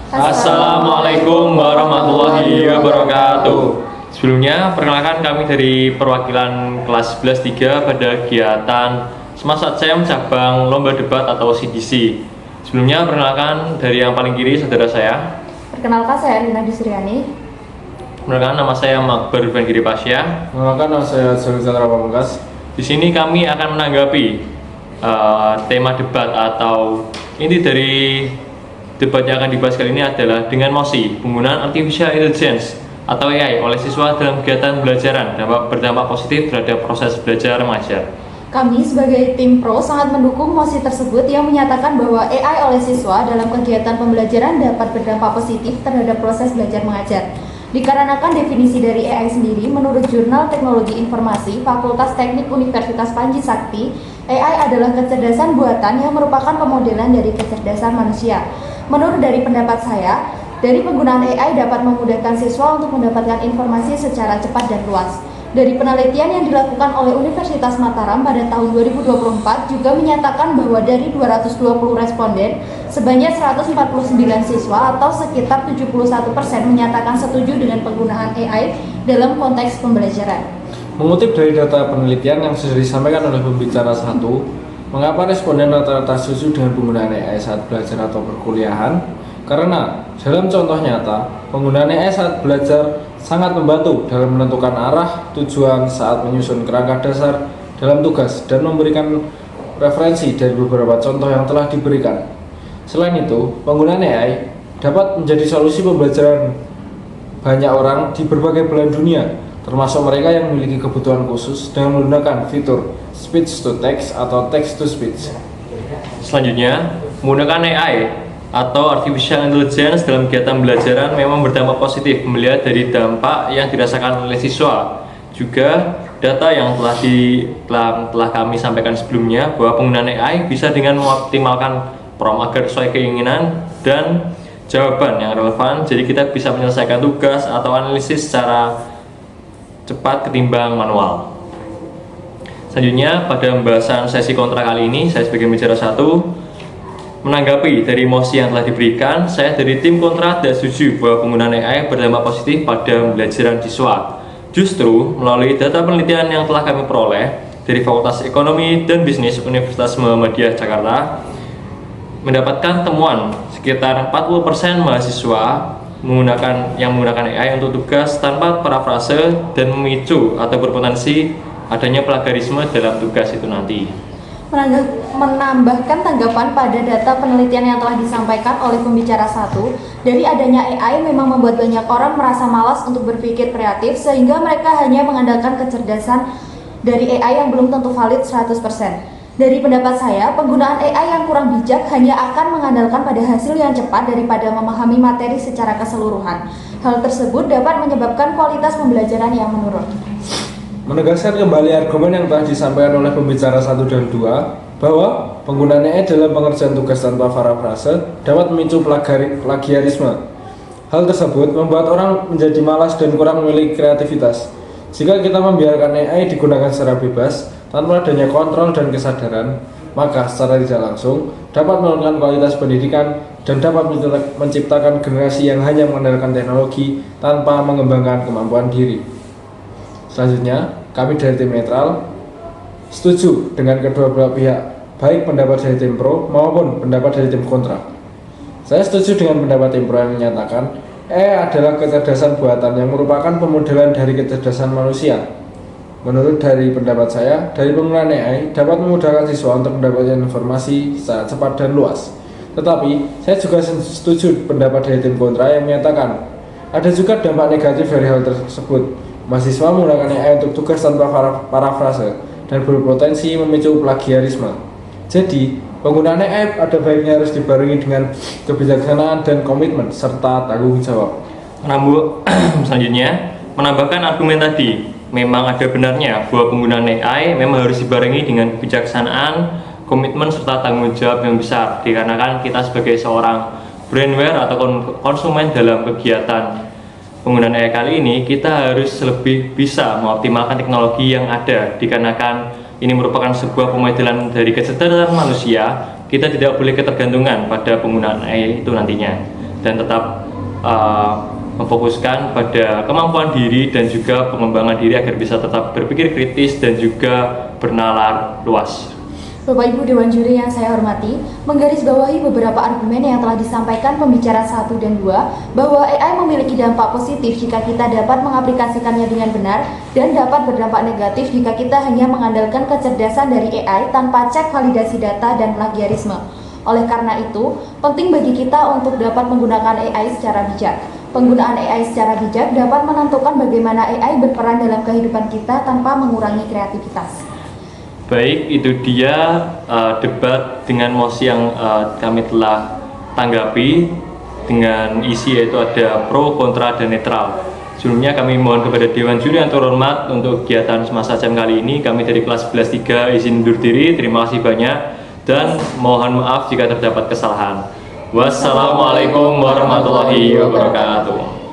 Assalamualaikum warahmatullahi wabarakatuh. Sebelumnya, perkenalkan kami dari perwakilan kelas 11 3 pada kegiatan Semasa Cem cabang lomba debat atau CDC. Sebelumnya, perkenalkan dari yang paling kiri saudara saya. Perkenalkan saya Rina Disriani. Perkenalkan nama saya Makbar Ruben Giri Pasya. Perkenalkan nama saya Zul Chandra Pamungkas. Di sini kami akan menanggapi tema debat atau inti dari debat yang akan dibahas kali ini adalah dengan mosi penggunaan artificial intelligence atau AI oleh siswa dalam kegiatan pembelajaran dapat berdampak positif terhadap proses belajar mengajar. Kami sebagai tim pro sangat mendukung mosi tersebut yang menyatakan bahwa AI oleh siswa dalam kegiatan pembelajaran dapat berdampak positif terhadap proses belajar mengajar. Dikarenakan definisi dari AI sendiri menurut Jurnal Teknologi Informasi Fakultas Teknik Universitas Panji Sakti, AI adalah kecerdasan buatan yang merupakan pemodelan dari kecerdasan manusia. Menurut dari pendapat saya, dari penggunaan AI dapat memudahkan siswa untuk mendapatkan informasi secara cepat dan luas. Dari penelitian yang dilakukan oleh Universitas Mataram pada tahun 2024 juga menyatakan bahwa dari 220 responden, sebanyak 149 siswa atau sekitar 71% menyatakan setuju dengan penggunaan AI dalam konteks pembelajaran. Mengutip dari data penelitian yang sudah disampaikan oleh pembicara 1, mengapa responden rata-rata setuju dengan penggunaan AI saat belajar atau perkuliahan? Karena dalam contoh nyata, penggunaan AI saat belajar sangat membantu dalam menentukan arah tujuan saat menyusun kerangka dasar dalam tugas dan memberikan referensi dari beberapa contoh yang telah diberikan. Selain itu, penggunaan AI dapat menjadi solusi pembelajaran banyak orang di berbagai belahan dunia, termasuk mereka yang memiliki kebutuhan khusus dengan menggunakan fitur speech to text atau text to speech. Selanjutnya, menggunakan AI atau artificial intelligence dalam kegiatan pembelajaran memang berdampak positif melihat dari dampak yang dirasakan oleh siswa. Juga data yang telah kami sampaikan sebelumnya bahwa penggunaan AI bisa dengan mengoptimalkan prompt agar sesuai keinginan dan jawaban yang relevan, jadi kita bisa menyelesaikan tugas atau analisis secara cepat ketimbang manual. Selanjutnya, pada pembahasan sesi kontra kali ini, saya sebagai pembicara 1 menanggapi dari mosi yang telah diberikan. Saya dari tim kontra tidak setuju bahwa penggunaan AI berdampak positif pada pembelajaran siswa. Justru melalui data penelitian yang telah kami peroleh dari Fakultas Ekonomi dan Bisnis Universitas Muhammadiyah Jakarta, mendapatkan temuan sekitar 40% mahasiswa menggunakan AI untuk tugas tanpa parafrase dan memicu atau berpotensi adanya plagiarisme dalam tugas itu nanti. Menambahkan tanggapan pada data penelitian yang telah disampaikan oleh pembicara 1, dari adanya AI memang membuat banyak orang merasa malas untuk berpikir kreatif sehingga mereka hanya mengandalkan kecerdasan dari AI yang belum tentu valid 100%. Dari pendapat saya, penggunaan AI yang kurang bijak hanya akan mengandalkan pada hasil yang cepat daripada memahami materi secara keseluruhan. Hal tersebut dapat menyebabkan kualitas pembelajaran yang menurun. Menegaskan kembali argumen yang telah disampaikan oleh pembicara 1 dan 2 bahwa penggunaan AI dalam pengerjaan tugas tanpa parafrase dapat memicu plagiarisme. Hal tersebut membuat orang menjadi malas dan kurang memiliki kreativitas. Jika kita membiarkan AI digunakan secara bebas tanpa adanya kontrol dan kesadaran, maka secara tidak langsung dapat menurunkan kualitas pendidikan dan dapat menciptakan generasi yang hanya mengandalkan teknologi tanpa mengembangkan kemampuan diri. Selanjutnya, kami dari tim netral setuju dengan kedua belah pihak, baik pendapat dari tim pro maupun pendapat dari tim kontra. Saya setuju dengan pendapat tim pro yang menyatakan AI adalah kecerdasan buatan yang merupakan pemodelan dari kecerdasan manusia. Menurut dari pendapat saya, dari penggunaan AI dapat memudahkan siswa untuk mendapatkan informasi secara cepat dan luas. Tetapi, saya juga setuju pendapat dari tim kontra yang menyatakan ada juga dampak negatif dari hal tersebut. Mahasiswa menggunakan AI untuk tugas tanpa parafrase dan berpotensi memicu plagiarisme. Jadi, penggunaan AI ada baiknya harus dibarengi dengan kebijaksanaan dan komitmen serta tanggung jawab. Selanjutnya, menambahkan argumen tadi, memang ada benarnya bahwa penggunaan AI memang harus dibarengi dengan kebijaksanaan, komitmen serta tanggung jawab yang besar, dikarenakan kita sebagai seorang brainware atau konsumen dalam kegiatan penggunaan AI kali ini, kita harus lebih bisa mengoptimalkan teknologi yang ada, dikarenakan ini merupakan sebuah pemodelan dari kecerdasan manusia, kita tidak boleh ketergantungan pada penggunaan AI itu nantinya, dan tetap memfokuskan pada kemampuan diri dan juga pengembangan diri agar bisa tetap berpikir kritis dan juga bernalar luas. Bapak Ibu Dewan Juri yang saya hormati, menggarisbawahi beberapa argumen yang telah disampaikan pembicara 1 dan 2 bahwa AI memiliki dampak positif jika kita dapat mengaplikasikannya dengan benar dan dapat berdampak negatif jika kita hanya mengandalkan kecerdasan dari AI tanpa cek validasi data dan plagiarisme. Oleh karena itu, penting bagi kita untuk dapat menggunakan AI secara bijak. Penggunaan AI secara bijak dapat menentukan bagaimana AI berperan dalam kehidupan kita tanpa mengurangi kreativitas. Baik, itu dia debat dengan mosi yang kami telah tanggapi dengan isi yaitu ada pro, kontra, dan netral. Sebelumnya kami mohon kepada Dewan Juri yang terhormat untuk kegiatan semasa jam kali ini. Kami dari kelas 11-3 izin undur diri. Terima kasih banyak dan mohon maaf jika terdapat kesalahan. Wassalamualaikum warahmatullahi wabarakatuh.